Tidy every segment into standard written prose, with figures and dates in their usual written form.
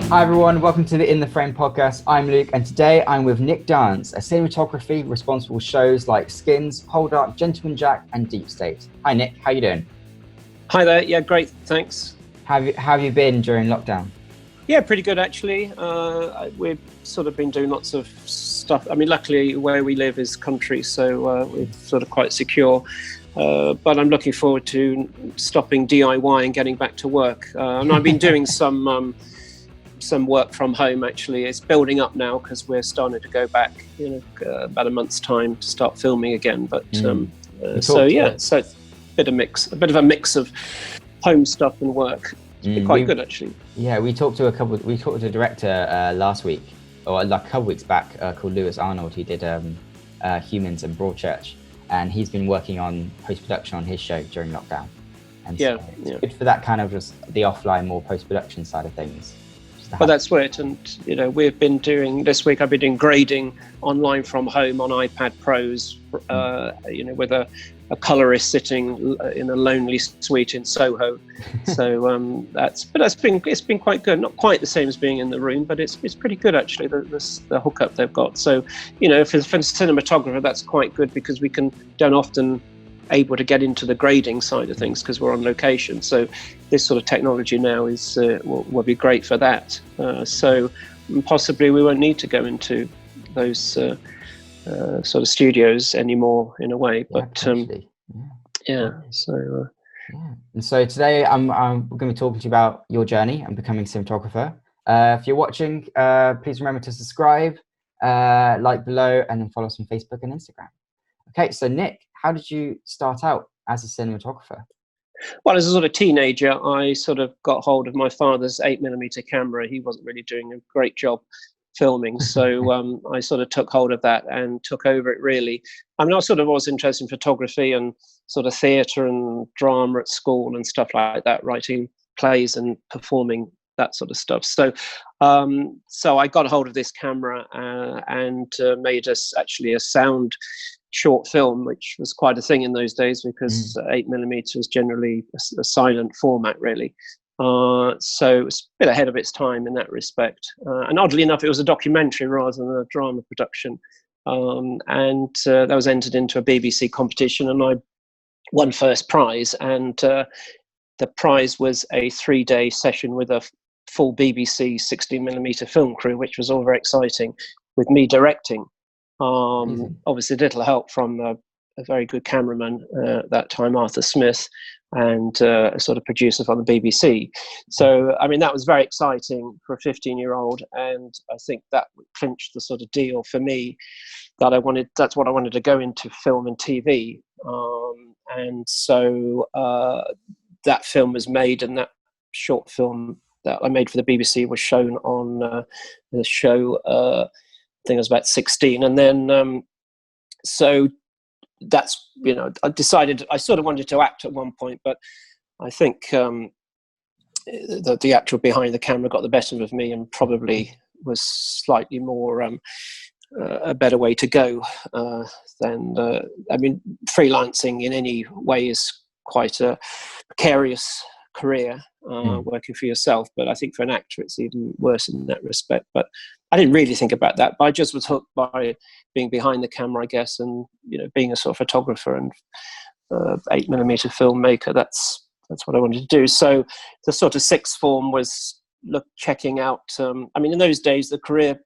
Hi everyone, welcome to the In the Frame podcast. I'm Luke, and today I'm with Nick Dance, a cinematography responsible for shows like Skins, Poldark, Gentleman Jack, and Deep State. Hi Nick, how you doing? Hi there. Yeah, great. Thanks. How have you been during lockdown? Yeah, pretty good actually. We've sort of been doing lots of stuff. I mean, luckily where we live is country, so we're sort of quite secure. But I'm looking forward to stopping DIY and getting back to work. And I've been doing some work from home actually. It's building up now because we're starting to go back in about a month's time to start filming again. But so it's a bit of a mix of home stuff and work. It's been quite good actually. Yeah, we talked to a director last week, or like a couple weeks back, called Lewis Arnold. He did Humans and Broadchurch, and he's been working on post-production on his show during lockdown. And so it's good for that kind of just the offline, more post-production side of things. Well, that's it. And, we've been doing, this week I've been doing grading online from home on iPad Pros, with a colorist sitting in a lonely suite in Soho. So it's been quite good. Not quite the same as being in the room, but it's pretty good actually, the hookup they've got. So, for a cinematographer, that's quite good because we don't often able to get into the grading side of things because we're on location. So this sort of technology now will be great for that. So possibly we won't need to go into those sort of studios anymore in a way. But And so today I'm going to be talking to you about your journey and becoming a cinematographer. If you're watching, please remember to subscribe, like below, and then follow us on Facebook and Instagram. Okay, so Nick, how did you start out as a cinematographer? Well, as a sort of teenager, I sort of got hold of my father's 8mm camera. He wasn't really doing a great job filming, so I sort of took hold of that and took over it really. I mean, I sort of was interested in photography and sort of theatre and drama at school and stuff like that, writing plays and performing that sort of stuff. So I got hold of this camera and made actually a sound short film, which was quite a thing in those days because 8mm is generally a silent format really. So it's a bit ahead of its time in that respect. And oddly enough, it was a documentary rather than a drama production. And that was entered into a BBC competition and I won first prize. And the prize was a 3-day session with a full BBC 16mm film crew, which was all very exciting, with me directing. Obviously little help from a very good cameraman at that time, Arthur Smith, and a sort of producer from the BBC. So, I mean, that was very exciting for a 15-year-old, and I think that clinched the sort of deal for me that that's what I wanted to go into, film and TV. And so that film was made, and that short film that I made for the BBC was shown on the show, I think I was about 16, and then so that's I decided I sort of wanted to act at one point, but I think the actor behind the camera got the better of me and probably was slightly more a better way to go than I mean, freelancing in any way is quite a precarious career, working for yourself, but I think for an actor it's even worse in that respect. But I didn't really think about that, but I just was hooked by being behind the camera, I guess, and being a sort of photographer and 8mm filmmaker. That's what I wanted to do. So the sort of sixth form was checking out. I mean, in those days, the career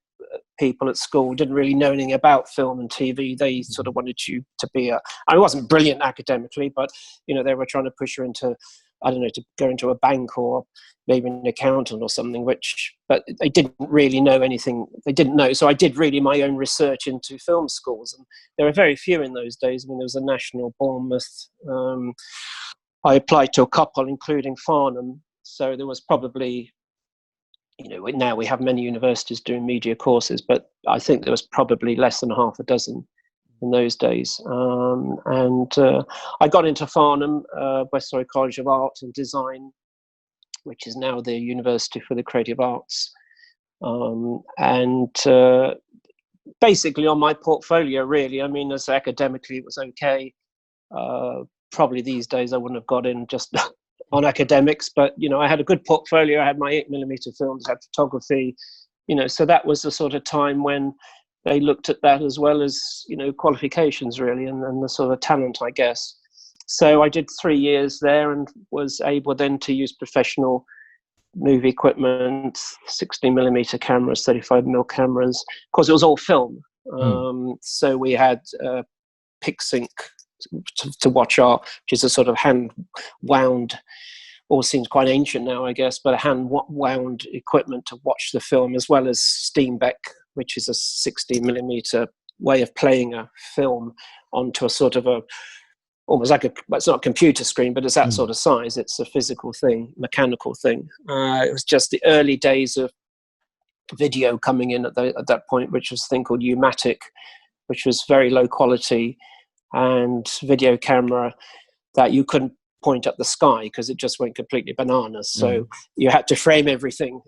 people at school didn't really know anything about film and TV. They sort of wanted you to be I wasn't brilliant academically, but they were trying to push you into, I don't know, to go into a bank or maybe an accountant or something, but they didn't really know anything. They didn't know. So I did really my own research into film schools. And there were very few in those days. I mean, there was a national, Bournemouth. I applied to a couple, including Farnham. So there was probably, now we have many universities doing media courses, but I think there was probably less than half a dozen in those days. And I got into Farnham, West Surrey College of Art and Design, which is now the University for the Creative Arts. And basically on my portfolio, really, I mean, as academically it was okay. Probably these days I wouldn't have got in just on academics, but I had a good portfolio. I had my 8mm films, I had photography, so that was the sort of time when they looked at that as well as qualifications really, and the sort of talent, I guess. So I did 3 years there and was able then to use professional movie equipment, 16mm cameras, 35mm cameras. Of course, it was all film. So we had PixSync to watch our, which is a sort of hand wound, all seems quite ancient now, I guess, but a hand wound equipment to watch the film, as well as Steenbeck, which is a 16mm way of playing a film onto a sort of almost like it's not a computer screen, but it's that sort of size. It's a physical thing, mechanical thing. It was just the early days of video coming in at that point, which was a thing called U-matic, which was very low quality and video camera that you couldn't point up the sky because it just went completely bananas. So you had to frame everything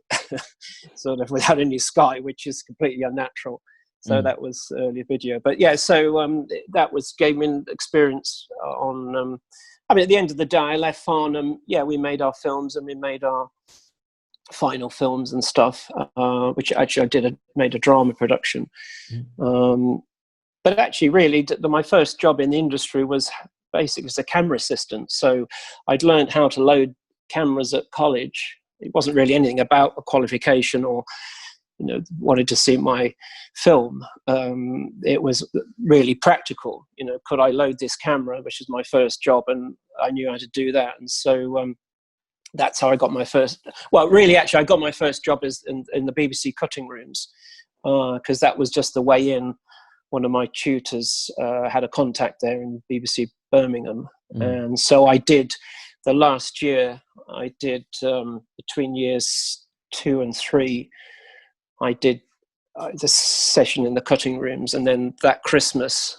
sort of without any sky, which is completely unnatural. So that was early video. But yeah, so that gave me an experience on, at the end of the day, I left Farnham. Yeah, we made our films and we made our final films and stuff, which actually made a drama production. But actually, really, my first job in the industry was basically as a camera assistant. So I'd learned how to load cameras at college. It wasn't really anything about a qualification or wanted to see my film. It was really practical. Could I load this camera, which is my first job, and I knew how to do that. And so that's how I got my first. Well, really, actually, I got my first job in the BBC cutting rooms because that was just the way in. One of my tutors had a contact there in BBC Birmingham, and so I did. The last year, I did between years 2 and 3. I did the session in the cutting rooms, and then that Christmas,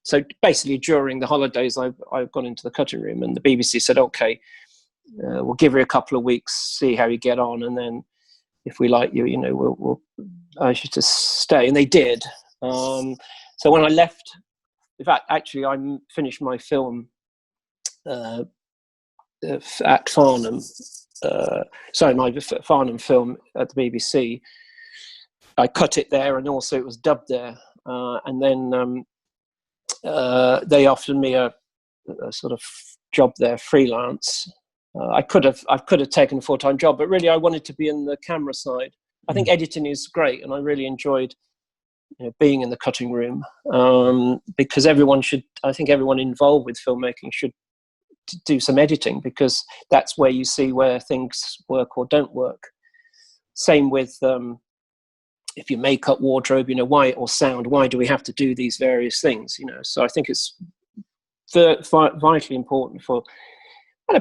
so basically during the holidays, I've gone into the cutting room, and the BBC said, okay, we'll give you a couple of weeks, see how you get on, and then if we like you, we'll ask you to stay. And they did. So when I left, in fact, actually, I finished my film at Farnham, my Farnham film at the BBC. I cut it there, and also it was dubbed there. And then they offered me a sort of job there, freelance. I could have taken a full-time job, but really I wanted to be in the camera side. I think editing is great, and I really enjoyed being in the cutting room because I think everyone involved with filmmaking should do some editing, because that's where you see where things work or don't work. Same with if you make up wardrobe, why, or sound, why do we have to do these various things? So I think it's vitally important for.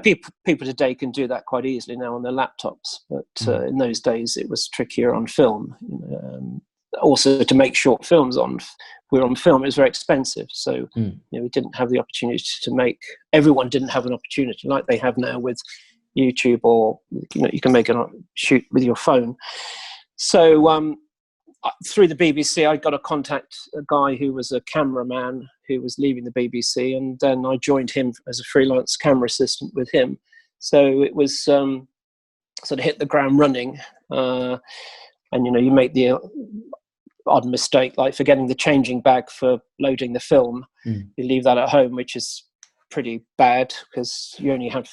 People today can do that quite easily now on their laptops, but in those days it was trickier on film. Also, to make short films on film, it was very expensive. So we didn't have the opportunity to make. Everyone didn't have an opportunity like they have now with YouTube, or you can make a shoot with your phone. So through the BBC, I got a guy who was a cameraman who was leaving the BBC, and then I joined him as a freelance camera assistant with him. So it was sort of hit the ground running, and you make the odd mistake, like forgetting the changing bag for loading the film. You leave that at home, which is pretty bad because you only have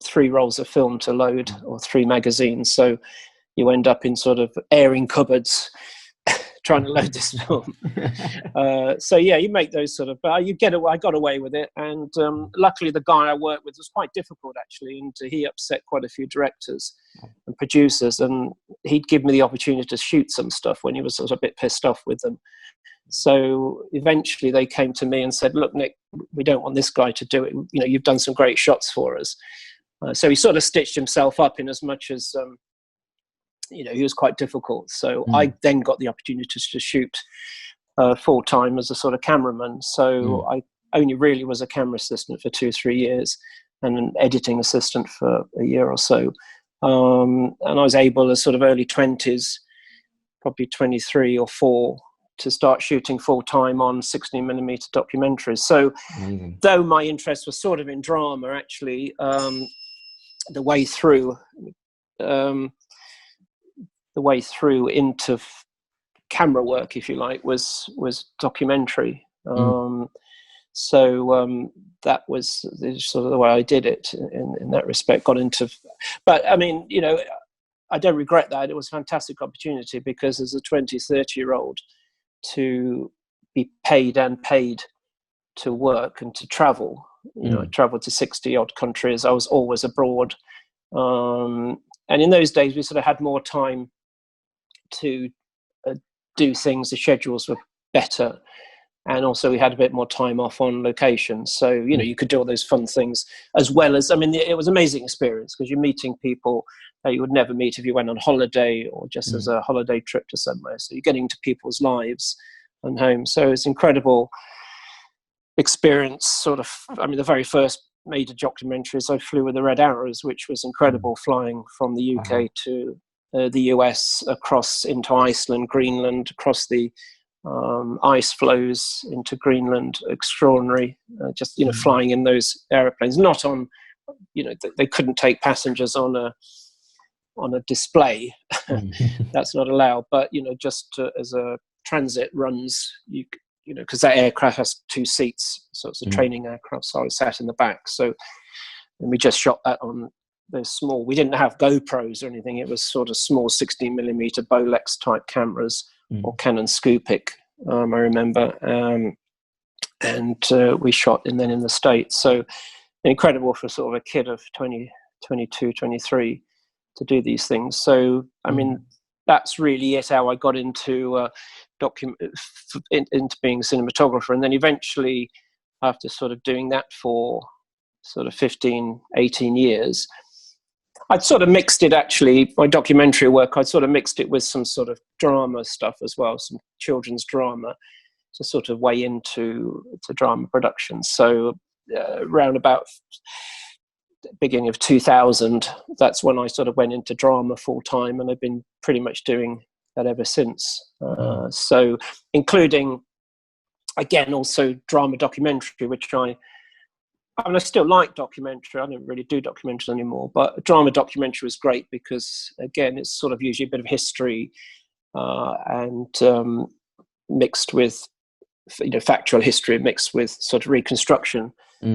3 rolls of film to load, or 3 magazines. So you end up in sort of airing cupboards trying to load this film. So yeah, you make those sort of, but I got away with it. And luckily the guy I worked with was quite difficult actually, and he upset quite a few directors and producers, and he'd give me the opportunity to shoot some stuff when he was sort of a bit pissed off with them. So eventually they came to me and said, look, Nick, we don't want this guy to do it. You've done some great shots for us. So he sort of stitched himself up in as much as, he was quite difficult. So I then got the opportunity to shoot full time as a sort of cameraman. So I only really was a camera assistant for 2 or 3 years, and an editing assistant for a year or so. And I was able, as sort of early 20s, probably 23 or 4, to start shooting full time on 16mm documentaries. So though my interest was sort of in drama, actually, the way through into camera work, if you like, was documentary. So that was sort of the way I did it in that respect. Got into, but I mean, you know, I don't regret that. It was a fantastic opportunity, because as a 20, 30-year-old, to be paid to work and to travel. You know, I traveled to 60 odd countries. I was always abroad. And in those days, we sort of had more time to do things. The schedules were better. And also we had a bit more time off on location. So, you know, you could do all those fun things, as well as, I mean, it was an amazing experience, because you're meeting people that you would never meet if you went on holiday or just as a holiday trip to somewhere. So you're getting into people's lives and home. So it's incredible experience, sort of. I mean, the very first major documentaries, I flew with the Red Arrows, which was incredible, flying from the UK to the US, across into Iceland, Greenland, across the ice flows into Greenland. Extraordinary. Just, you know, flying in those airplanes, not on, you know, they couldn't take passengers on a display. That's not allowed. But, you know, just as a transit runs, you know, because that aircraft has 2 seats, so it's a training aircraft. So I was sat in the back. So, and we just shot that on those small. We didn't have GoPros or anything. It was sort of small 16mm Bolex type cameras, or Canon Scopic, I remember. And we shot in the States. So incredible for sort of a kid of 20, 22, 23 to do these things. So, I mean, that's really it, how I got into into being a cinematographer. And then eventually, after sort of doing that for sort of 15, 18 years, I'd sort of mixed it, actually, my documentary work, I'd sort of mixed it with some sort of drama stuff as well, some children's drama, to sort of way into drama production. So around about beginning of 2000, that's when I sort of went into drama full time, and I've been pretty much doing that ever since. So including, again, also drama documentary, which I still like documentary. I don't really do documentaries anymore, but drama documentary was great, because again, it's sort of usually a bit of history and mixed with, you know, factual history mixed with sort of reconstruction.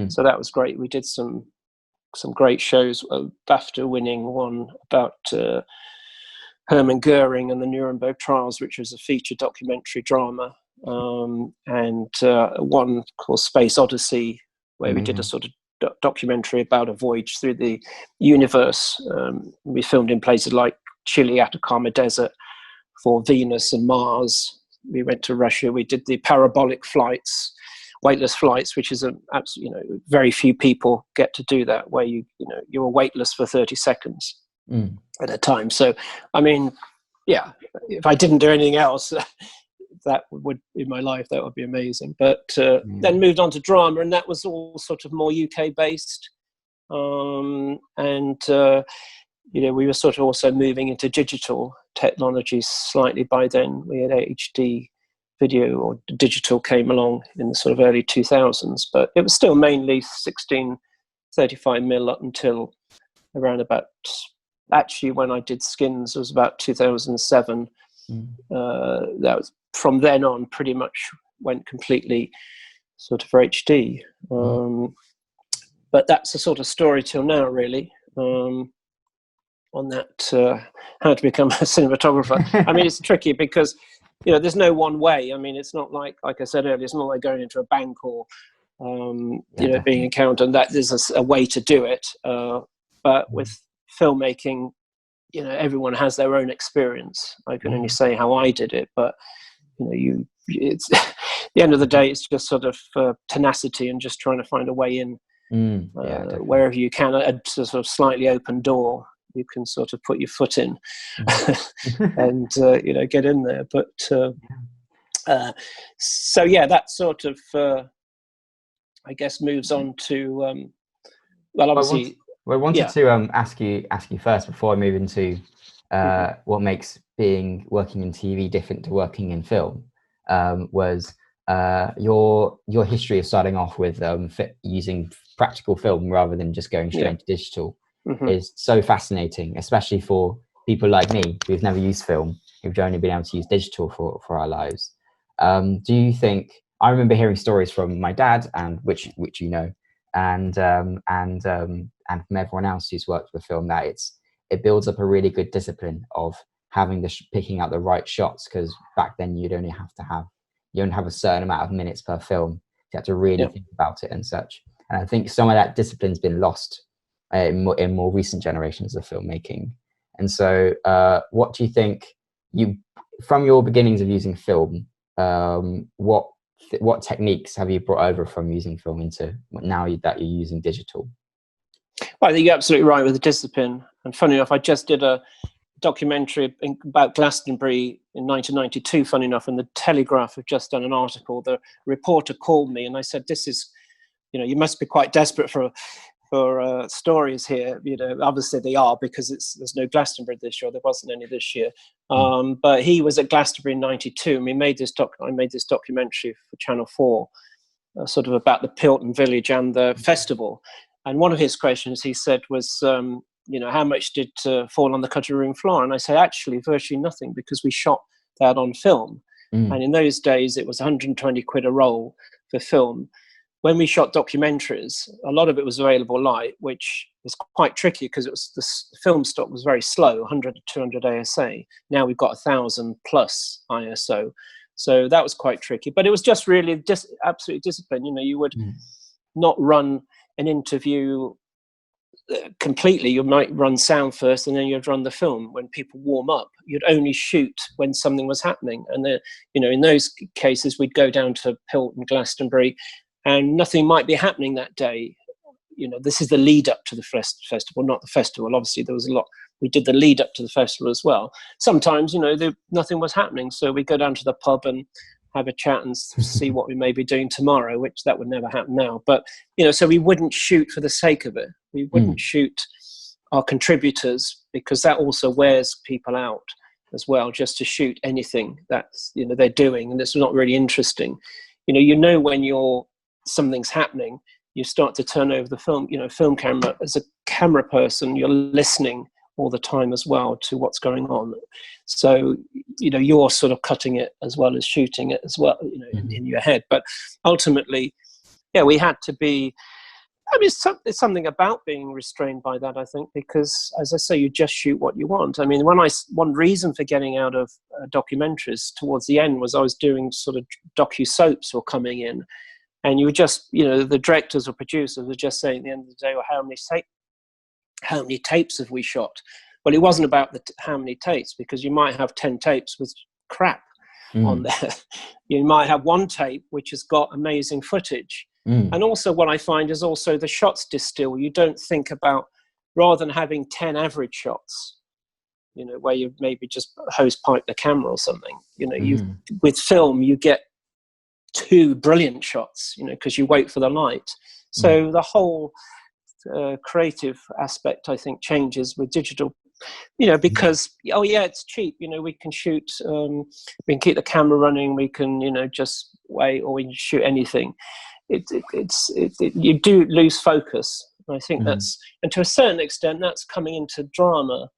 So that was great. We did some great shows. BAFTA winning one about Hermann Goering and the Nuremberg trials, which was a feature documentary drama, and one called Space Odyssey, where we did a sort of documentary about a voyage through the universe. We filmed in places like Chile, Atacama Desert, for Venus and Mars. We went to Russia. We did the parabolic flights, weightless flights, which is you know, very few people get to do that, where you're weightless for 30 seconds at a time. So, I mean, yeah, if I didn't do anything else, that would, in my life, that would be amazing. But then moved on to drama, and that was all sort of more UK based. You know, we were sort of also moving into digital technologies slightly by then. We had HD video, or digital came along in the sort of early 2000s, but it was still mainly 16-35mm up until around about, actually when I did Skins, it was about 2007. That was, from then on, pretty much went completely sort of for HD. But that's the sort of story till now, really. On that, how to become a cinematographer. I mean, it's tricky because, you know, there's no one way. I mean, it's not like I said earlier, it's not like going into a bank or, you know, being an accountant. That there's a way to do it. But with filmmaking, you know, everyone has their own experience. I can only say how I did it, but you know, it's at the end of the day, it's just sort of tenacity and just trying to find a way in wherever you can, a sort of slightly open door. You can sort of put your foot in and you know, get in there. But so yeah, that sort of I guess moves on to well, obviously. I wanted to ask you first, before I move into what makes working in TV different to working in film, was your history of starting off with using practical film rather than just going straight into digital. is so fascinating, especially for people like me who've never used film, who've only been able to use digital for our lives. Do you think, I remember hearing stories from my dad, and which you know, and from everyone else who's worked with film, that it builds up a really good discipline of having picking out the right shots, because back then you only have a certain amount of minutes per film. You have to really think about it and such. And I think some of that discipline's been lost in more recent generations of filmmaking. And so, what do you think, from your beginnings of using film, what techniques have you brought over from using film into now that you're using digital? Well, I think you're absolutely right with the discipline. And funny enough, I just did a documentary about Glastonbury in 1992, funny enough, and the Telegraph have just done an article. The reporter called me and I said, this is, you must be quite desperate for stories here. Obviously they are, because there's no Glastonbury this year. There wasn't any this year. But he was at Glastonbury in 92, and I made this documentary for Channel 4, sort of about the Pilton Village and the festival. And one of his questions, he said, was, how much did fall on the cutting room floor? And I said, actually, virtually nothing, because we shot that on film. And in those days, it was 120 quid a roll for film. When we shot documentaries, a lot of it was available light, which was quite tricky because the film stock was very slow, 100 to 200 ASA. Now we've got 1,000 plus ISO. So that was quite tricky. But it was just really absolutely discipline. You would not run an interview completely. You might run sound first, and then you'd run the film when people warm up. You'd only shoot when something was happening. And in those cases, we'd go down to Pilton, Glastonbury, and nothing might be happening that day. This is the lead up to the festival, not the festival. Obviously, there was a lot. We did the lead up to the festival as well. Sometimes, nothing was happening. So we go down to the pub and have a chat and see what we may be doing tomorrow, which that would never happen now. But, so we wouldn't shoot for the sake of it. We wouldn't shoot our contributors, because that also wears people out as well, just to shoot anything that's, they're doing, and it's not really interesting. When something's happening, you start to turn over the film camera. As a camera person, you're listening all the time as well to what's going on. So, you're sort of cutting it as well as shooting it as well, in your head. But ultimately, we had to be, it's something about being restrained by that, I think, because, as I say, you just shoot what you want. One reason for getting out of documentaries towards the end was I was doing sort of docu-soaps were coming in, and you were just, the directors or producers were just saying at the end of the day, well, how many tapes have we shot? Well, it wasn't about how many tapes, because you might have 10 tapes with crap on there. You might have one tape which has got amazing footage. And also what I find is also the shots distill. You don't think about, rather than having 10 average shots, where you maybe just hose pipe the camera or something, with film, you get 2 brilliant shots, because you wait for the light. So the whole creative aspect, I think, changes with digital, because, it's cheap. We can shoot, we can keep the camera running, we can, just wait, or we can shoot anything. You do lose focus. I think that's, and to a certain extent, that's coming into drama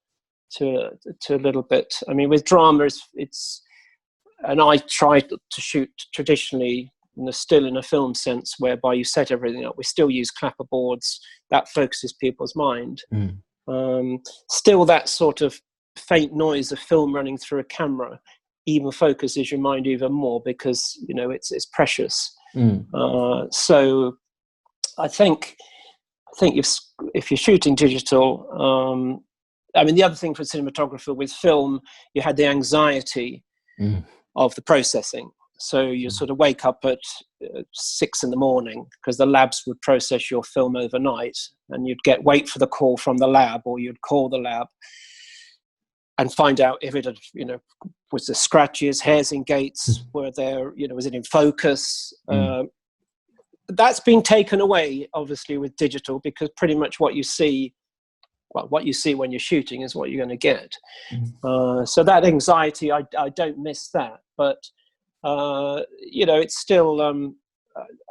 to a little bit. With drama, and I try to shoot traditionally, still in a film sense, whereby you set everything up. We still use clapper boards. That focuses people's mind. Still, that sort of faint noise of film running through a camera even focuses your mind even more, because it's precious. So I think if you're shooting digital, the other thing for a cinematographer with film, you had the anxiety of the processing. So you sort of wake up at 6 a.m, because the labs would process your film overnight, and you'd wait for the call from the lab, or you'd call the lab and find out if it had, was there scratches, hairs in gates, were there, was it in focus? That's been taken away, obviously, with digital, because pretty much what you see when you're shooting is what you're going to get. So that anxiety, I don't miss that. But, it's still,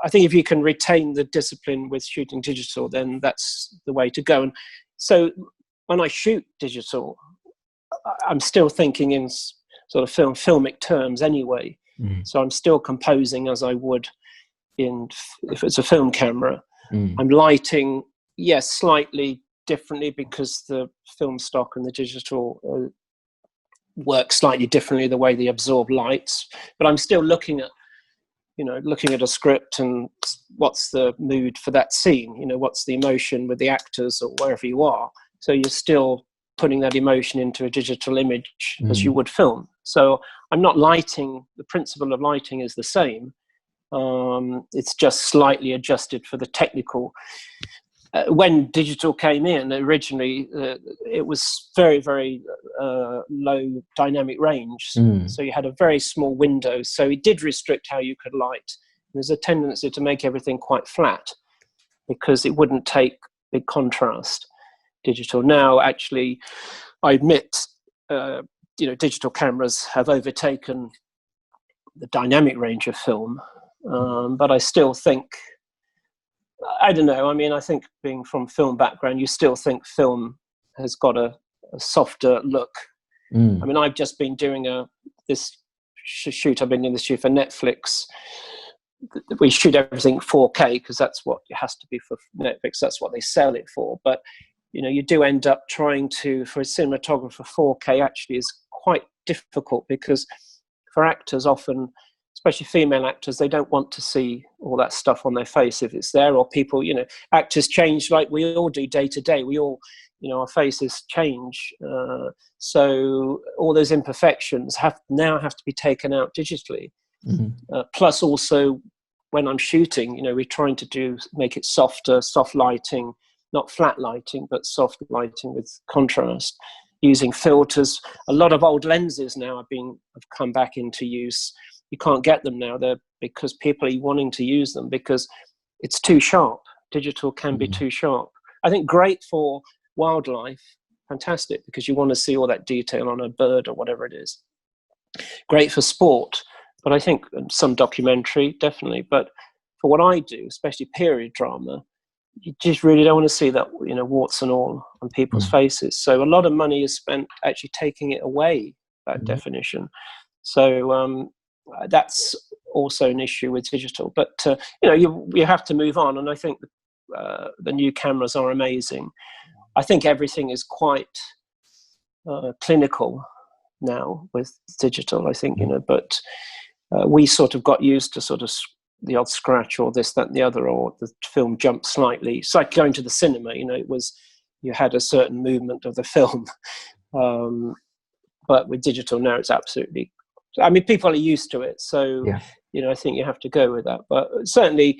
I think if you can retain the discipline with shooting digital, then that's the way to go. And So when I shoot digital, I'm still thinking in sort of filmic terms anyway. So I'm still composing as I would if it's a film camera. I'm lighting, yes, slightly differently because the film stock and the digital work slightly differently the way they absorb lights. But I'm still looking at a script and what's the mood for that scene. What's the emotion with the actors or wherever you are. So you're still putting that emotion into a digital image as you would film. So I'm not lighting. The principle of lighting is the same. It's just slightly adjusted for the technical. When digital came in originally, it was very, very low dynamic range. So you had a very small window. So it did restrict how you could light. There's a tendency to make everything quite flat because it wouldn't take big contrast. Digital now, actually, I admit, digital cameras have overtaken the dynamic range of film. But I still think, I don't know, I think being from film background, you still think film has got a softer look. I've just been doing this shoot, I've been doing this shoot for Netflix. We shoot everything 4K because that's what it has to be for Netflix, that's what they sell it for. But, you do end up trying to, for a cinematographer, 4K actually is quite difficult because for actors often, especially female actors, they don't want to see all that stuff on their face if it's there, or people, actors change like we all do day to day. We all, our faces change. So all those imperfections have to be taken out digitally. Plus also when I'm shooting, we're trying to make it softer, soft lighting, not flat lighting, but soft lighting with contrast, using filters. A lot of old lenses now have come back into use. You can't get them now because people are wanting to use them because it's too sharp. Digital can be too sharp. I think great for wildlife, fantastic, because you want to see all that detail on a bird or whatever it is. Great for sport, but I think some documentary, definitely. But for what I do, especially period drama, you just really don't want to see that, warts and all on people's faces. So a lot of money is spent actually taking it away, that definition. So that's also an issue with digital. But you have to move on, and I think the new cameras are amazing. I think everything is quite clinical now with digital. I think but we sort of got used to sort of the odd scratch or this, that, and the other, or the film jumped slightly. It's like going to the cinema. You had a certain movement of the film, but with digital now, it's absolutely. People are used to it, so I think you have to go with that. But certainly,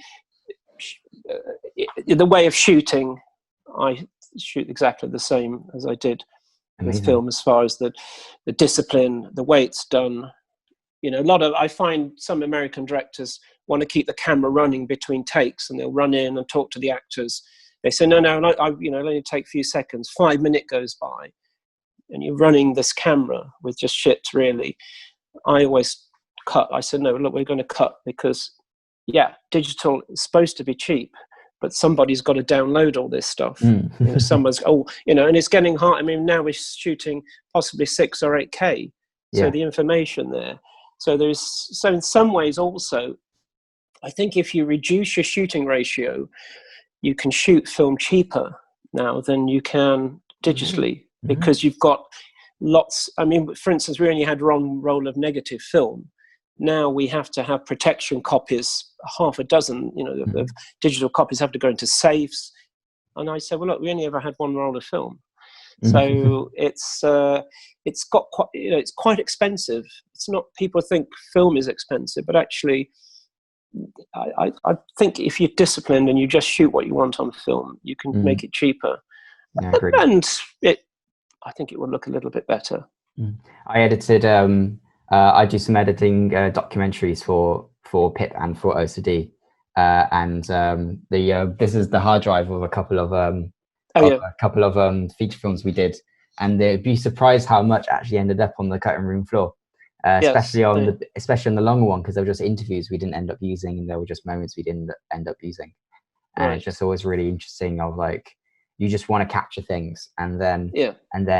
the way of shooting, I shoot exactly the same as I did with film, as far as the discipline, the way it's done. I find some American directors want to keep the camera running between takes, and they'll run in and talk to the actors. They say, no, it'll only take a few seconds. 5 minutes goes by, and you're running this camera with just shit, really. I always cut. I said, no, look, we're going to cut because, digital is supposed to be cheap, but somebody's got to download all this stuff. Someone's, and it's getting hard. Now we're shooting possibly 6 or 8K. So the information there. So in some ways also, I think if you reduce your shooting ratio, you can shoot film cheaper now than you can digitally because you've got lots. For instance, we only had one roll of negative film. Now we have to have protection copies, half a dozen, of digital copies have to go into safes. And I said, well, look, we only ever had one roll of film. So it's got quite, it's quite expensive. It's not, people think film is expensive, but actually I think if you're disciplined and you just shoot what you want on film, you can make it cheaper. Yeah, I agree. And I think it will look a little bit better. I edited, I do some editing documentaries for PIP and for OSBD. This is the hard drive of a couple of feature films we did, and they'd be surprised how much actually ended up on the cutting room floor, especially on the longer one, because they were just interviews we didn't end up using, and there were just moments we didn't end up using. And it's just always really interesting of like, you just want to capture things, and then Yeah.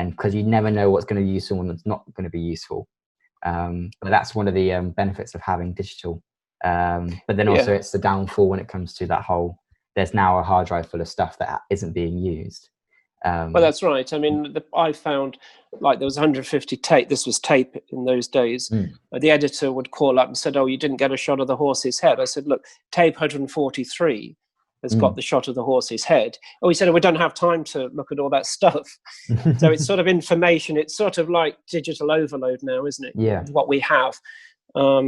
because you never know what's going to be useful and what's not going to be useful. But that's one of the benefits of having digital. But then also it's the downfall when it comes to that whole, there's now a hard drive full of stuff that isn't being used. Well, that's right. I mean, I found, like, there was 150 tape. This was tape in those days. The editor would call up and said, "Oh, you didn't get a shot of the horse's head." I said, "Look, tape 143 has got the shot of the horse's head." Oh, he said, "Oh, we don't have time to look at all that stuff." So it's sort of information. It's sort of like digital overload now, isn't it? Yeah. What we have,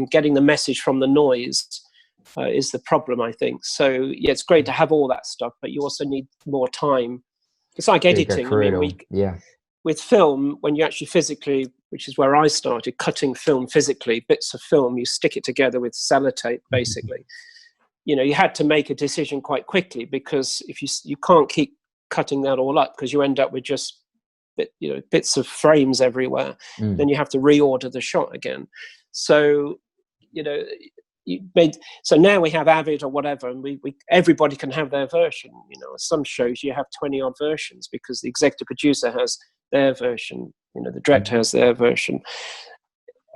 getting the message from the noise is the problem, I think. So yeah, it's great to have all that stuff, but you also need more time. It's like editing. I mean, with film, when you actually physically, which is where I started, cutting film physically, bits of film, you stick it together with sellotape, basically. You know, you had to make a decision quite quickly, because if you can't keep cutting that all up, because you end up with just bits of frames everywhere. Then you have to reorder the shot again. So, you know, so now we have Avid or whatever, and we everybody can have their version. You know, some shows you have 20 odd versions because the executive producer has their version, you know, the director has their version,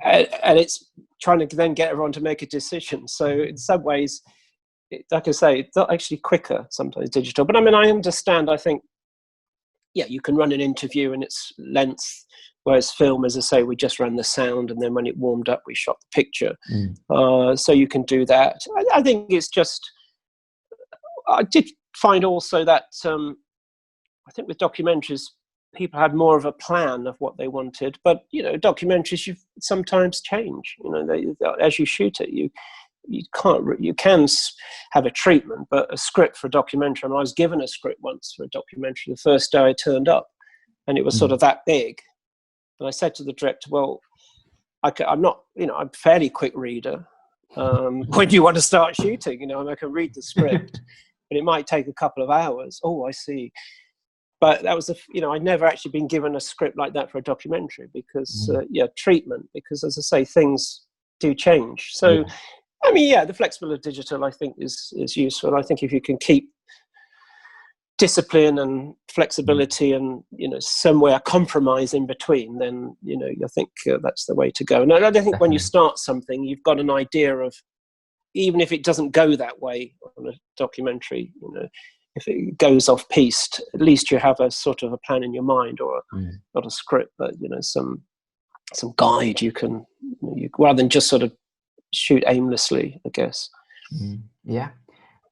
and it's trying to then get everyone to make a decision. So in some ways, like I say, it's not actually quicker sometimes digital. But I mean, I understand. I think, yeah, you can run an interview in its length. Whereas film, as I say, we just ran the sound, and then when it warmed up, we shot the picture. So you can do that. I think it's just, I did find also that I think with documentaries, people had more of a plan of what they wanted. But, you know, documentaries, you sometimes change. You know, as you shoot it, you can have a treatment, but a script for a documentary. I mean, I was given a script once for a documentary the first day I turned up, and it was sort of that big. And I said to the director, "Well, I'm not, you know, I'm a fairly quick reader. When do you want to start shooting? You know, I can read the script, but it might take a couple of hours." "Oh, I see." But that was, you know, I'd never actually been given a script like that for a documentary because, treatment, because as I say, things do change. So, I mean, the flexibility of digital, I think, is useful. I think if you can keep discipline and flexibility and, you know, somewhere compromise in between, then, you know, I think that's the way to go. And I think when you start something, you've got an idea of, even if it doesn't go that way on a documentary, you know, if it goes off piste, at least you have a sort of a plan in your mind, or not a script, but, you know, some guide you can, rather than just sort of shoot aimlessly, I guess. Yeah.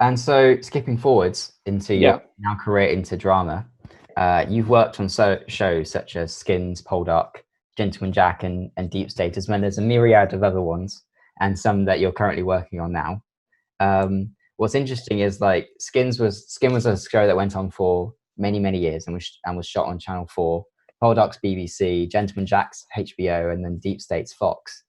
And so skipping forwards into your now career into drama, you've worked on shows such as Skins, Poldark, Gentleman Jack, and Deep State, as well as a myriad of other ones, and some that you're currently working on now. What's interesting is, like, Skins was a show that went on for many years and was shot on Channel 4. Poldark's BBC, Gentleman Jack's HBO, and then Deep State's Fox.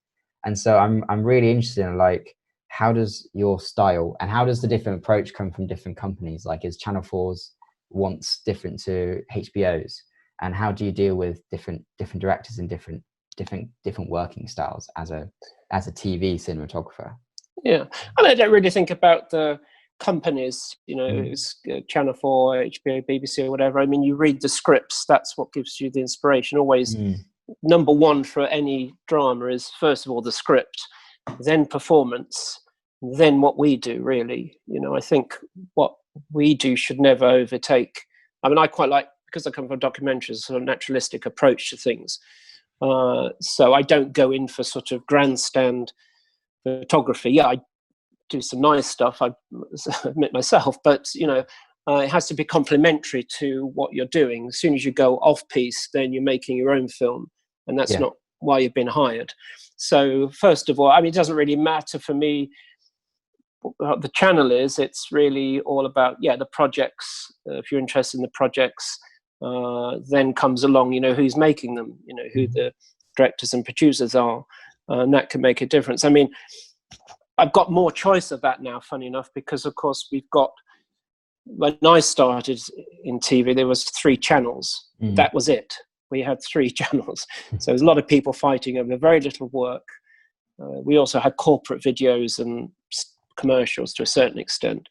And so I'm really interested in, like, how does your style and how does the different approach come from different companies? Like, is Channel 4's wants different to HBO's? And how do you deal with different directors and different working styles as a TV cinematographer? Yeah, and I don't really think about the companies, you know, it's Channel 4, HBO, BBC, or whatever. I mean, you read the scripts, that's what gives you the inspiration. Always number one for any drama is, first of all, the script, then performance, then what we do, really. You know, I think what we do should never overtake. I mean, I quite like, because I come from documentaries, sort of naturalistic approach to things. So I don't go in for sort of grandstand photography. Yeah, I do some nice stuff, I admit myself, but, you know, it has to be complementary to what you're doing. As soon as you go off piece, then you're making your own film, and that's not why you've been hired. So first of all, I mean, it doesn't really matter for me what the channel is. It's really all about, the projects. If you're interested in the projects, then comes along, you know, who's making them, you know, who the directors and producers are, and that can make a difference. I mean, I've got more choice of that now, funny enough, because of course we've got, when I started in TV, there was 3 channels. That was it. We had 3 channels. So there's a lot of people fighting over very little work. We also had corporate videos and commercials to a certain extent,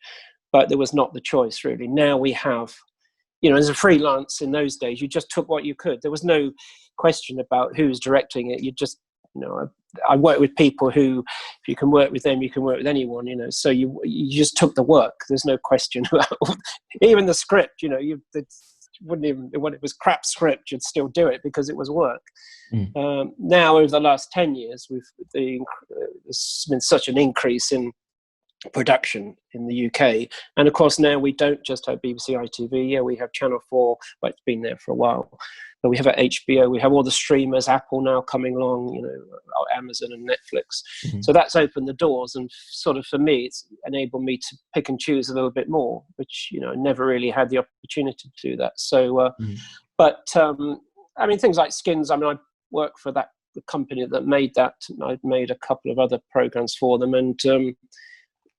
but there was not the choice, really. Now we have, you know, as a freelance in those days, you just took what you could. There was no question about who's directing it. You just, you know, I work with people who, if you can work with them, you can work with anyone, you know. So you just took the work. There's no question about even the script. You know, wouldn't even, when it was crap script, you'd still do it because it was work. Now, over the last 10 years, there's been such an increase in production in the UK, and of course now we don't just have BBC ITV. Yeah, we have Channel 4, but it's been there for a while. But we have at HBO, we have all the streamers, Apple now coming along, you know, Amazon and Netflix. So that's opened the doors, and sort of for me, it's enabled me to pick and choose a little bit more, which, you know, I never really had the opportunity to do that. So, but I mean, things like Skins. I mean, I work for the company that made that. I've made a couple of other programs for them, and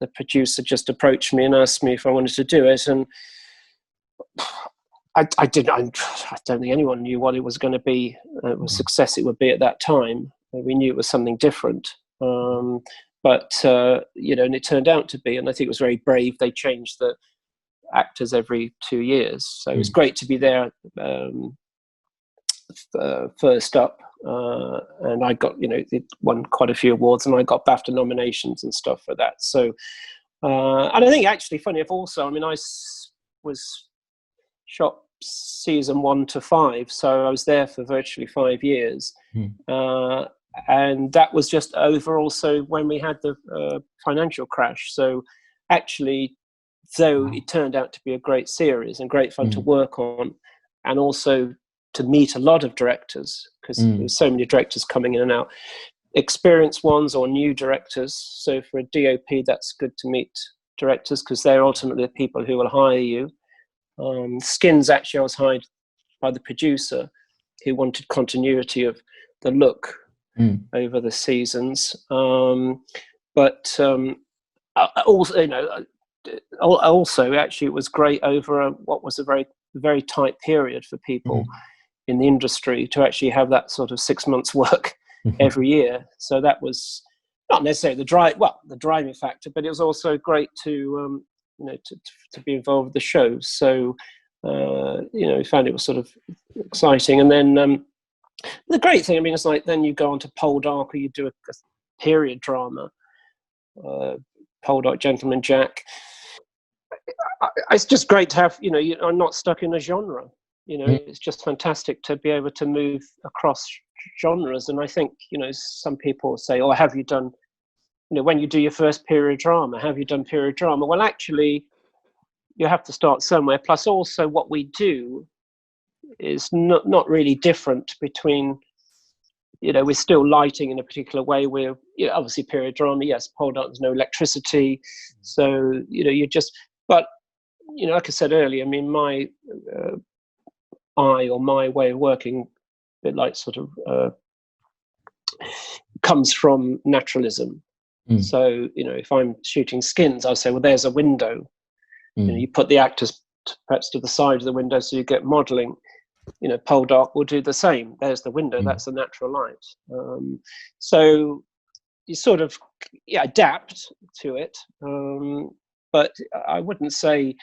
the producer just approached me and asked me if I wanted to do it, and I don't think anyone knew what it was going to be, what success it would be at that time. We knew it was something different, but you know, and it turned out to be, and I think it was very brave. They changed the actors every 2 years, so it was great to be there first up. And I got, you know, it won quite a few awards, and I got BAFTA nominations and stuff for that. So, and I think actually funny enough also, I mean, I was shot season 1 to 5, so I was there for virtually 5 years. And that was just over also when we had the financial crash. So actually, though it turned out to be a great series and great fun to work on, and also to meet a lot of directors, because there's so many directors coming in and out, experienced ones or new directors. So for a DOP, that's good to meet directors, because they're ultimately the people who will hire you. Skins, actually, I was hired by the producer, who wanted continuity of the look over the seasons. But also, you know, also actually it was great over what was a very, very tight period for people in the industry to actually have that sort of 6 months work every year. So that was not necessarily the driving factor, but it was also great to you know, to be involved with the show. So you know, I found it was sort of exciting. And then the great thing, I mean, it's like then you go on to Poldark, or you do a period drama, Poldark, Gentleman Jack. It's just great to have, you know, I'm not stuck in a genre. You know, it's just fantastic to be able to move across genres. And I think, you know, some people say, oh, have you done, you know, when you do your first period drama, have you done period drama? Well, actually, you have to start somewhere. Plus, also what we do is not really different between, you know, we're still lighting in a particular way. We're, you know, obviously period drama, yes, Poldark, there's no electricity. So, you know, you just, but, you know, like I said earlier, I mean, my my way of working, a bit like sort of comes from naturalism. So, you know, if I'm shooting Skins, I'll say, well, there's a window. You know, you put the actors perhaps to the side of the window so you get modeling. You know, Poldark will do the same. There's the window. That's the natural light. So you sort of adapt to it. But I wouldn't say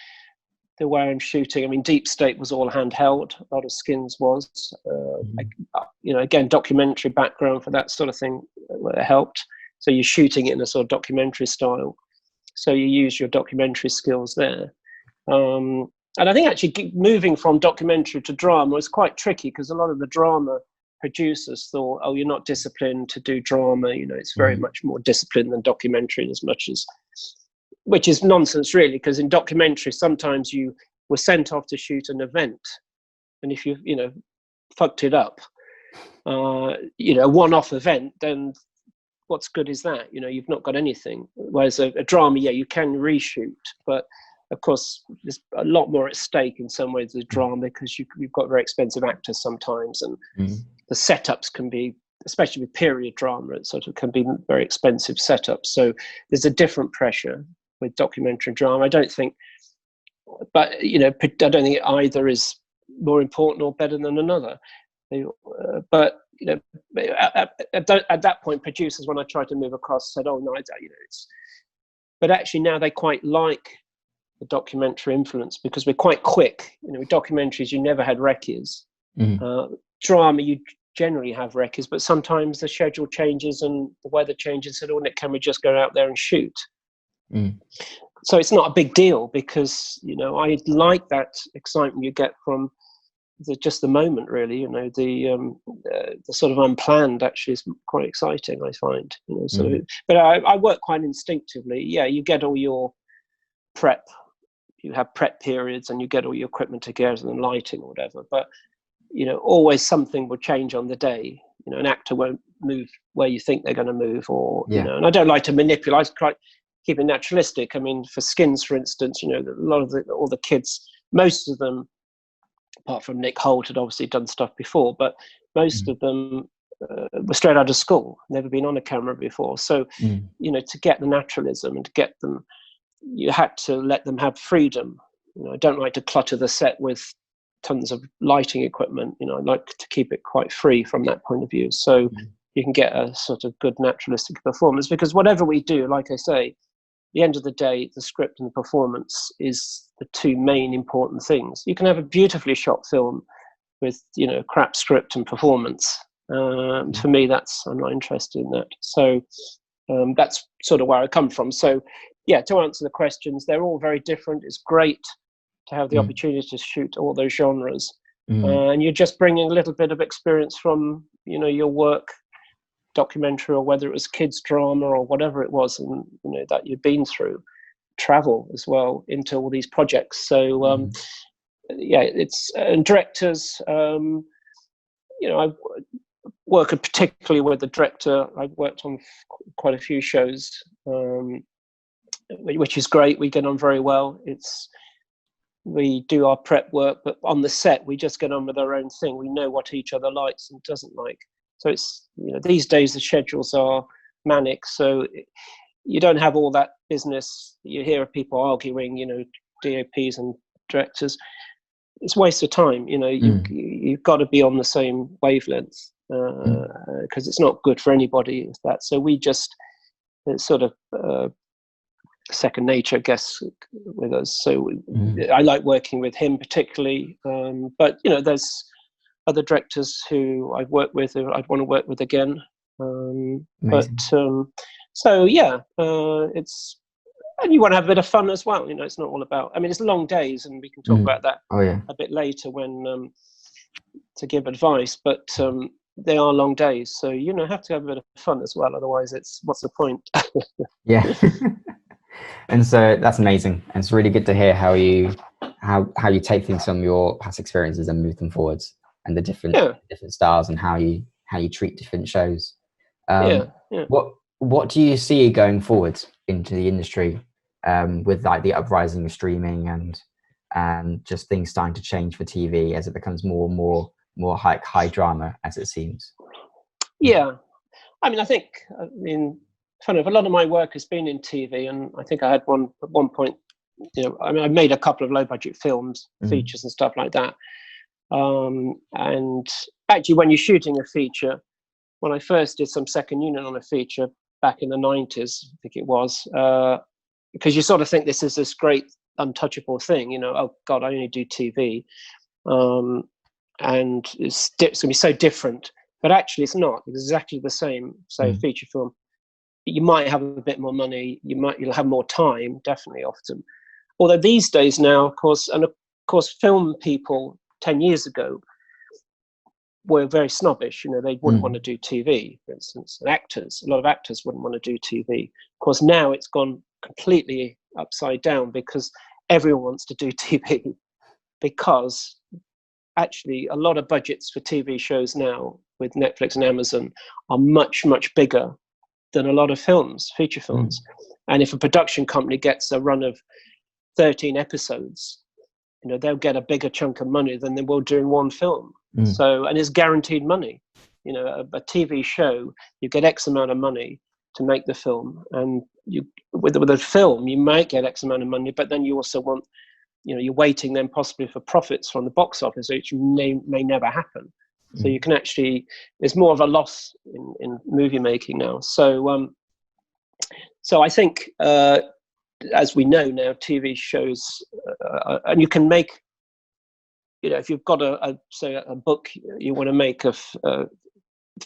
the way I'm shooting, I mean, Deep State was all handheld. A lot of Skins was. You know, again, documentary background for that sort of thing helped. So you're shooting it in a sort of documentary style. So you use your documentary skills there. And I think actually moving from documentary to drama was quite tricky, because a lot of the drama producers thought, oh, you're not disciplined to do drama. You know, it's very much more disciplined than documentary, as much as, which is nonsense really, because in documentary, sometimes you were sent off to shoot an event. And if you know, fucked it up, you know, a one-off event, then what's good is that? You know, you've not got anything. Whereas a drama, yeah, you can reshoot, but of course, there's a lot more at stake in some ways with drama, because you've got very expensive actors sometimes, and the setups can be, especially with period drama, it sort of can be very expensive setups. So there's a different pressure with documentary drama. I don't think, but you know, I don't think either is more important or better than another. But you know, at that point, producers, when I tried to move across, said, "Oh no, you know, it's." But actually, now they quite like the documentary influence, because we're quite quick. With documentaries, you never had recces. Drama, you generally have recces, but sometimes the schedule changes and the weather changes, and can we just go out there and shoot? So it's not a big deal, because I like that excitement you get from just the moment, really. The sort of unplanned actually is quite exciting, I find. But I work quite instinctively. Yeah, you get all your prep, you have prep periods, and you get all your equipment together and lighting or whatever. But always something will change on the day. An actor won't move where you think they're going to move, or and I don't like to manipulate. I try keep it naturalistic. I mean, for Skins, for instance, a lot of all the kids, most of them, apart from Nick Holt, had obviously done stuff before, but most of them were straight out of school, never been on a camera before. So, to get the naturalism and to get them, you had to let them have freedom. I don't like to clutter the set with tons of lighting equipment. I like to keep it quite free from that point of view. So you can get a sort of good naturalistic performance, because whatever we do, like I say, at the end of the day, the script and the performance is the two main important things. You can have a beautifully shot film with, crap script and performance. For me, I'm not interested in that. So that's sort of where I come from. So yeah, to answer the questions, they're all very different. It's great to have the opportunity to shoot all those genres. And you're just bringing a little bit of experience from, your work, documentary, or whether it was kids drama or whatever it was, and that you've been through, travel as well, into all these projects. So it's and directors, I work particularly with the director. I've worked on quite a few shows, which is great. We get on very well. We do our prep work, but on the set we just get on with our own thing. We know what each other likes and doesn't like. So it's, these days the schedules are manic, so you don't have all that business. You hear of people arguing, DOPs and directors. It's a waste of time. You've got to be on the same wavelength, because it's not good for anybody with that. So it's sort of second nature, I guess, with us. So I like working with him particularly, but there's other directors who I've worked with who I'd want to work with again. So yeah, and you want to have a bit of fun as well. It's not all about, it's long days, and we can talk about that a bit later when to give advice, but they are long days, so have to have a bit of fun as well, otherwise what's the point? Yeah. And so that's amazing, and it's really good to hear how you take things from your past experiences and move them forwards, and the different styles, and how you treat different shows. What do you see going forward into the industry, with like the uprising of streaming and just things starting to change for TV as it becomes more and more high drama, as it seems? Yeah, I think kind of a lot of my work has been in TV, and I think I had at one point, I made a couple of low budget films, features and stuff like that. And actually, when you're shooting a feature, when I first did some second unit on a feature back in the 90s, I think it was, because you sort of think this is this great untouchable thing, oh God, I only do TV. And it's going to be so different, but actually it's not. It's exactly the same, say, a feature film. You might have a bit more money, you'll have more time, definitely, often. Although these days now, of course, film people 10 years ago were very snobbish. They wouldn't want to do TV, for instance. And a lot of actors wouldn't want to do TV. Of course, now it's gone completely upside down, because everyone wants to do TV, because actually a lot of budgets for TV shows now with Netflix and Amazon are much, much bigger than a lot of feature films. And if a production company gets a run of 13 episodes, they'll get a bigger chunk of money than they will doing one film. So, and it's guaranteed money. A TV show, you get X amount of money to make the film, and with a film you might get X amount of money, but then you also want, you're waiting then possibly for profits from the box office, which may never happen. So you can actually, there's more of a loss in movie making now. So I think as we know now, TV shows, and you can make, if you've got say a book you want to make a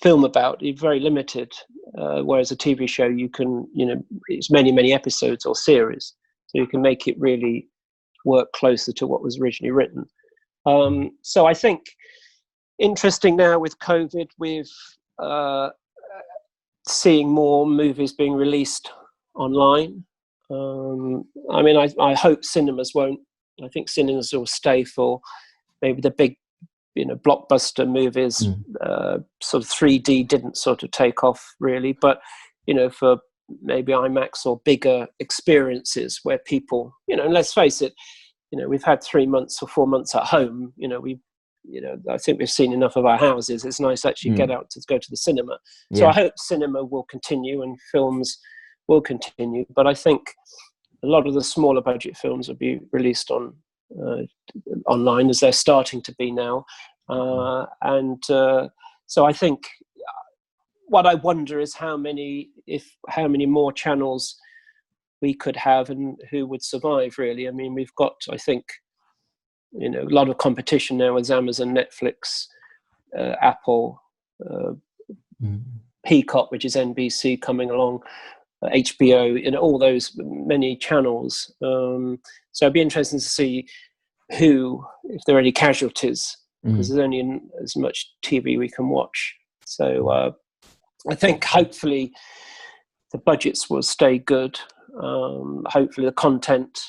film about, you're very limited. Whereas a TV show, you can, it's many episodes or series, so you can make it really work closer to what was originally written. So I think interesting now with COVID, with seeing more movies being released online. I mean, I hope cinemas won't. I think cinemas will stay for maybe the big, blockbuster movies. Sort of 3D didn't sort of take off really, but for maybe IMAX or bigger experiences where people, and let's face it, we've had 3 months or 4 months at home. I think we've seen enough of our houses. It's nice to actually get out to go to the cinema. Yeah. So I hope cinema will continue and films will continue. But I think a lot of the smaller budget films will be released online, as they're starting to be now. So I think what I wonder is how many more channels we could have and who would survive, really. I mean, we've got, I think, a lot of competition now with Amazon, Netflix, Apple, Peacock, which is NBC, coming along, HBO, all those many channels. So it'd be interesting to see if there are any casualties, because there's only as much TV we can watch. So I think hopefully the budgets will stay good. Hopefully the content,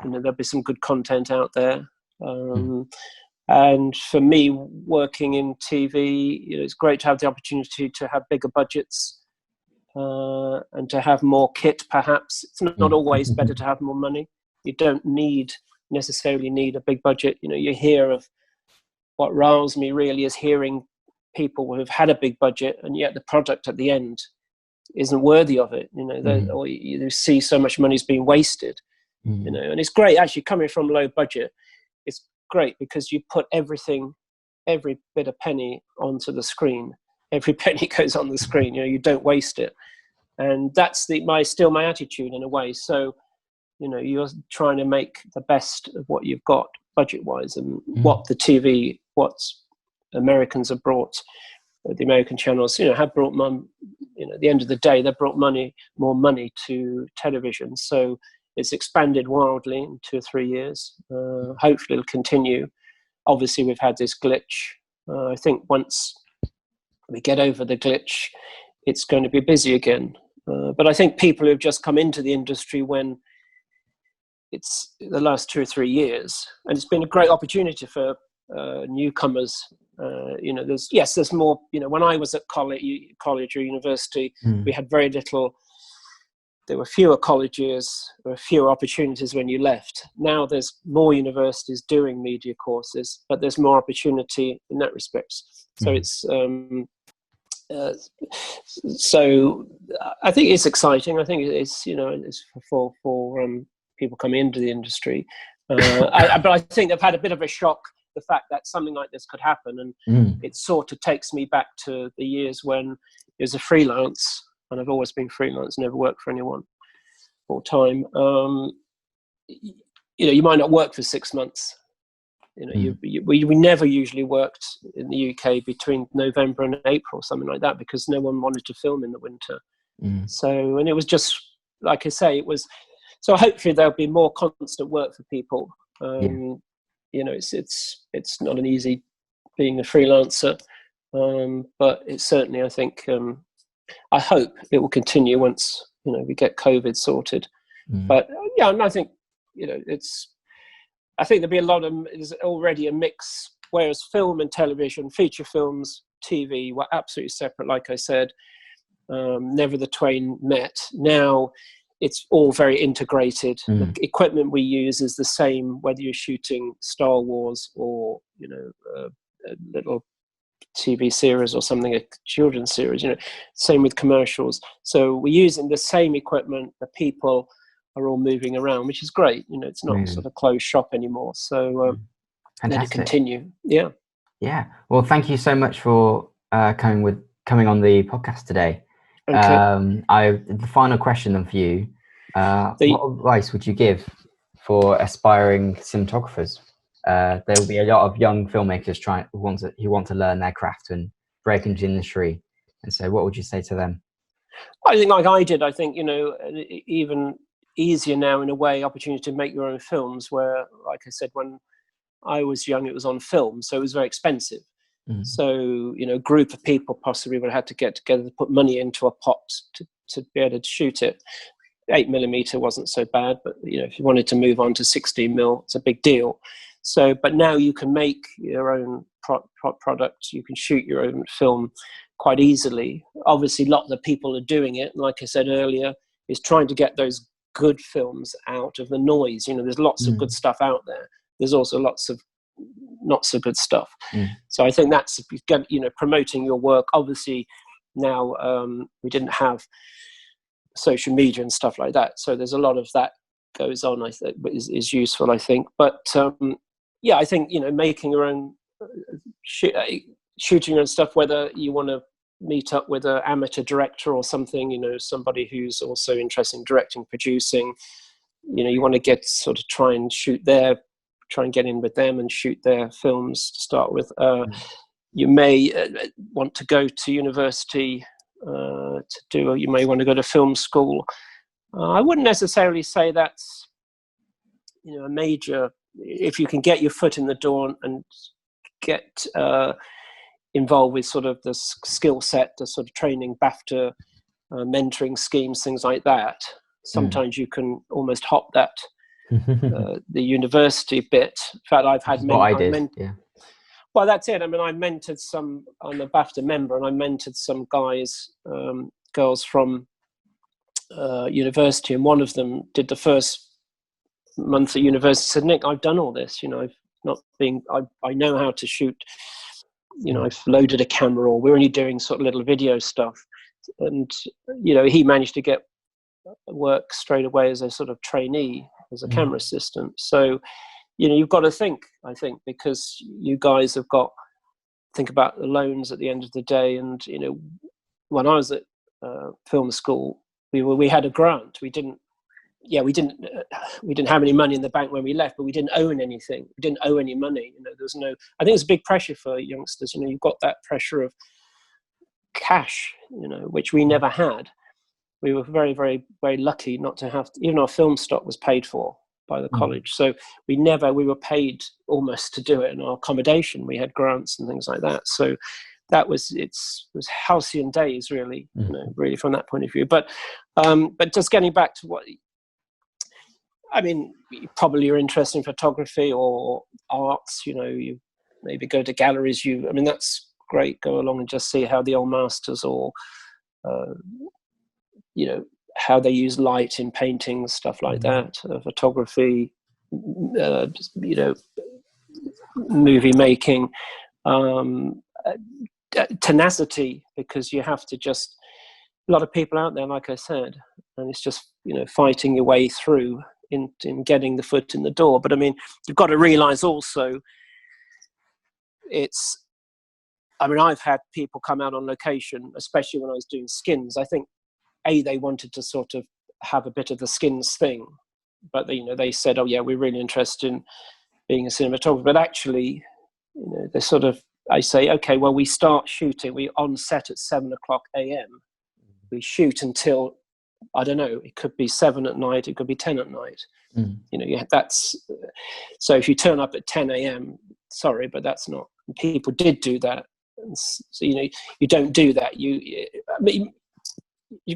there'll be some good content out there. And for me, working in TV, it's great to have the opportunity to have bigger budgets and to have more kit, perhaps. It's not always better to have more money. You don't necessarily need a big budget. You hear of, what riles me really is hearing people who have had a big budget and yet the product at the end isn't worthy of it. Or you see so much money's being wasted. And it's great actually coming from low budget. It's great because you put every bit of penny onto the screen. Every penny goes on the screen. You don't waste it, and that's still my attitude in a way. So, you're trying to make the best of what you've got budget-wise, and what Americans have brought. The American channels, have brought at the end of the day, they've brought more money to television. So it's expanded wildly in 2 or 3 years. Hopefully it'll continue. Obviously we've had this glitch. I think once we get over the glitch, it's going to be busy again. But I think people who've just come into the industry when it's the last 2 or 3 years, and it's been a great opportunity for newcomers. There's more. When I was at college or university, we had very little. There were fewer colleges, there were fewer opportunities when you left. Now there's more universities doing media courses, but there's more opportunity in that respect. So it's so I think it's exciting. I think it's it's for people coming into the industry. But I think they've had a bit of a shock, the fact that something like this could happen, and it sort of takes me back to the years when it was a freelance. And I've always been freelance, never worked for anyone full time. You might not work for 6 months. We never usually worked in the UK between November and April, something like that, because no one wanted to film in the winter. So, and it was just, like I say, it was, so hopefully there'll be more constant work for people. It's not an easy being a freelancer, but it's certainly, I think, I hope it will continue once we get COVID sorted. But and I think I think there's already a mix. Whereas film and television, feature films, TV were absolutely separate. Like I said, never the twain met. Now it's all very integrated. The equipment we use is the same whether you're shooting Star Wars or a little TV series or something, a children's series, same with commercials. So we're using the same equipment. The people are all moving around, which is great. It's not sort of closed shop anymore. So let it continue. Yeah. Well, thank you so much for coming on the podcast today. Okay. The final question then for you, What advice would you give for aspiring cinematographers? There will be a lot of young filmmakers who want to learn their craft and break into the industry. And so what would you say to them? I think like I did, I think, even easier now in a way, opportunity to make your own films where, like I said, when I was young, it was on film, so it was very expensive. So, a group of people possibly would have had to get together to put money into a pot to be able to shoot it. 8mm wasn't so bad, but if you wanted to move on to 16mm, it's a big deal. So, but now you can make your own product. You can shoot your own film quite easily. Obviously, a lot of the people are doing it. Like I said earlier, is trying to get those good films out of the noise. There's lots of good stuff out there. There's also lots of not so good stuff. So I think that's promoting your work. Obviously, now we didn't have social media and stuff like that, so there's a lot of that goes on. I think is useful, I think. But I think making your own shooting your own stuff, whether you want to meet up with an amateur director or something, somebody who's also interested in directing, producing, you want to try and get in with them and shoot their films to start with. You may want to go to university you may want to go to film school. I wouldn't necessarily say that's a major. If you can get your foot in the door and get involved with sort of the skill set, the sort of training, BAFTA, mentoring schemes, things like that, sometimes you can almost hop that the university bit. In fact, I've had well, that's it. I mean, I'm a BAFTA member, and I mentored some girls from university, and one of them did the first month at university, said, Nick, I've done all this, I know how to shoot, I've loaded a camera, or we're only doing sort of little video stuff. And, he managed to get work straight away as a sort of trainee, as a camera assistant. So, you've got to think, I think, because you guys have got to think about the loans at the end of the day. And, when I was at film school, we had a grant. We didn't have any money in the bank when we left, but we didn't own anything. We didn't owe any money. There was no, I think it's a big pressure for youngsters. You've got that pressure of cash, which we never had. We were very, very, very lucky not to have, even our film stock was paid for by the college. So we were paid almost to do it, and our accommodation, we had grants and things like that. So that was halcyon days, really, really from that point of view. But just getting back to what, I mean, probably you're interested in photography or arts, you maybe go to galleries, that's great. Go along and just see how the old masters, or, how they use light in paintings, stuff like that, photography, movie making, tenacity, because you have to just, a lot of people out there, like I said, and it's just, fighting your way through in getting the foot in the door. But I mean, you've got to realize also I've had people come out on location, especially when I was doing skins. I think they wanted to sort of have a bit of the skins thing, but they said, oh yeah, we're really interested in being a cinematographer. But actually, they sort of, I say, okay, well, we start shooting, we on set at 7 o'clock a.m. We shoot until, I don't know, it could be 7 at night, it could be 10 at night. That's, so if you turn up at 10 a.m., sorry, but that's not, people did do that. So, you don't do that.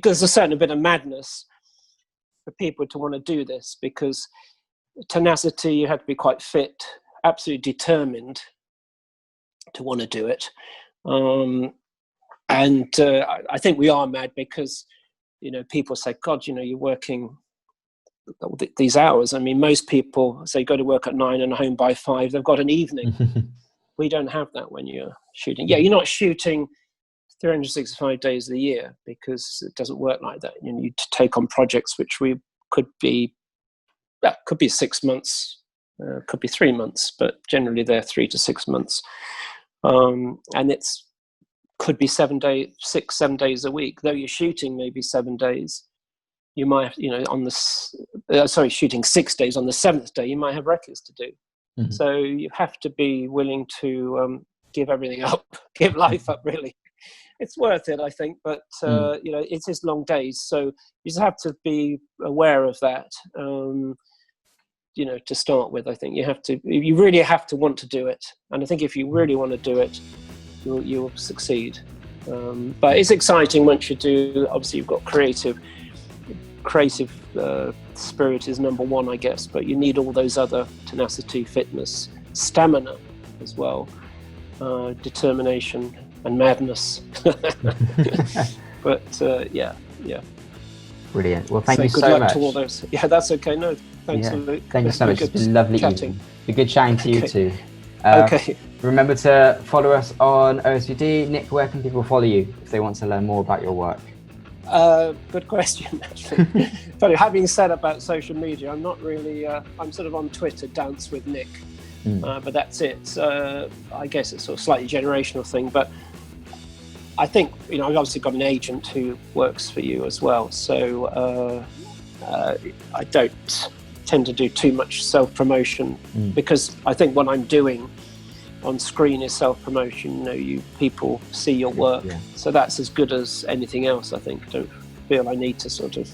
There's a certain bit of madness for people to want to do this, because tenacity, you have to be quite fit, absolutely determined to want to do it. I think we are mad because, people say, God, you're working these hours. I mean, most people say go to work at 9 and home by 5. They've got an evening. We don't have that when you're shooting. Yeah, you're not shooting 365 days of the year, because it doesn't work like that. You need to take on projects which could be 6 months, could be 3 months, but generally they're 3 to 6 months. And could be 7 days a week, though you're shooting maybe 7 days. you might, on the shooting 6 days, on the 7th day you might have records to do. So you have to be willing to give everything up, give life up, really. It's worth it, I think, but it is long days, so you just have to be aware of that. To start with, I think you really have to want to do it, and I think if you really want to do it, you'll succeed. But it's exciting once you do. Obviously, you've got creative spirit is number one, I guess, but you need all those other: tenacity, fitness, stamina as well, determination, and madness. But yeah. Brilliant. Well, thank you so much. Good luck to all those. Yeah, that's okay. No, thanks, Luke. Thank you so much. It's been lovely chatting. Be good chatting to you too. Okay. Remember to follow us on OSBD. Nick, where can people follow you if they want to learn more about your work? Good question, actually. Funny, having said about social media, I'm not really, I'm sort of on Twitter, Dance with Nick, but that's it. I guess it's sort of slightly generational thing, but I think, I've obviously got an agent who works for you as well, so I don't tend to do too much self-promotion because I think what I'm doing on screen is self-promotion. People see your work, so that's as good as anything else. I think. I don't feel I need to sort of,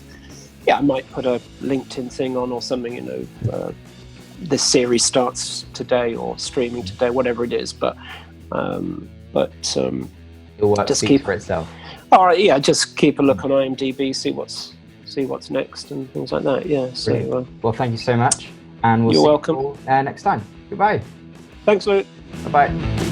I might put a LinkedIn thing on or something. This series starts today or streaming today, whatever it is. But your work just speaks for itself. All right, just keep a look on IMDb, see what's next and things like that. Yeah. So well, thank you so much, and we'll see you all next time. Goodbye. Thanks, Luke. Bye-bye.